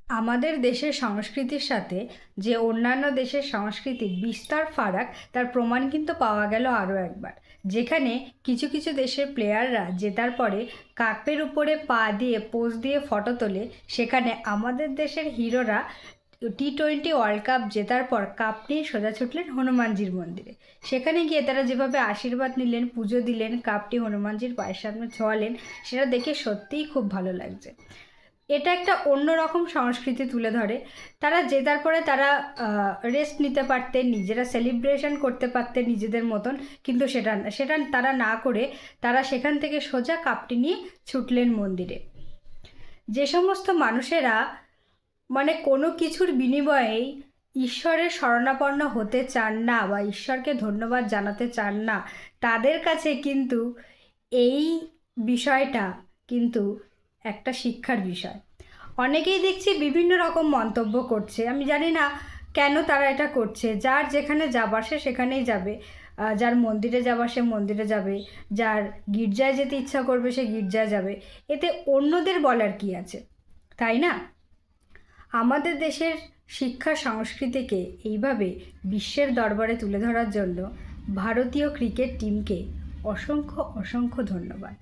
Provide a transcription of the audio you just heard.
আমাদের দেশের সংস্কৃতির সাথে যে অন্যান্য দেশের সংস্কৃতির বিস্তর ফারাক তার প্রমাণ কিন্তু পাওয়া গেল আরও একবার, যেখানে কিছু কিছু দেশের প্লেয়াররা জেতার পরে কাপের উপরে পা দিয়ে পোজ দিয়ে ফটো তোলে, সেখানে আমাদের দেশের হিরোরা T20 ওয়ার্ল্ড কাপ জেতার পর কাপ নিয়ে সোজা ছুটলেন হনুমানজির মন্দিরে। সেখানে গিয়ে তারা যেভাবে আশীর্বাদ নিলেন, পুজো দিলেন, কাপটি হনুমানজির পায়ের সামনে ছোঁয়ালেন, সেটা দেখে সত্যিই খুব ভালো লাগছে। এটা একটা অন্যরকম সংস্কৃতি তুলে ধরে। তারা জেতার পরে তারা রেস্ট নিতে পারতেন, নিজেরা সেলিব্রেশন করতে পারতেন নিজেদের মতন, কিন্তু সেটা তারা না করে তারা সেখান থেকে সোজা কাপটি নিয়ে ছুটলেন মন্দিরে। যে সমস্ত মানুষেরা মানে কোনো কিছুর বিনিময়েই ঈশ্বরের শরণাপন্ন হতে চান না বা ঈশ্বরকে ধন্যবাদ জানাতে চান না, তাদের কাছে কিন্তু এই বিষয়টা কিন্তু একটা শিক্ষার বিষয়। অনেকেই দেখছি বিভিন্ন রকম মন্তব্য করছে, আমি জানি না কেন তারা এটা করছে। যার যেখানে যাবার সে সেখানেই যাবে, যার মন্দিরে যাবার সে মন্দিরে যাবে, যার গির্জায় যেতে ইচ্ছা করবে সে গির্জায় যাবে, এতে অন্যদের বলার কি আছে, তাই না? আমাদের দেশের শিক্ষা সংস্কৃতিকে এইভাবে বিশ্বের দরবারে তুলে ধরার জন্য ভারতীয় ক্রিকেট টিমকে অসংখ্য অসংখ্য ধন্যবাদ।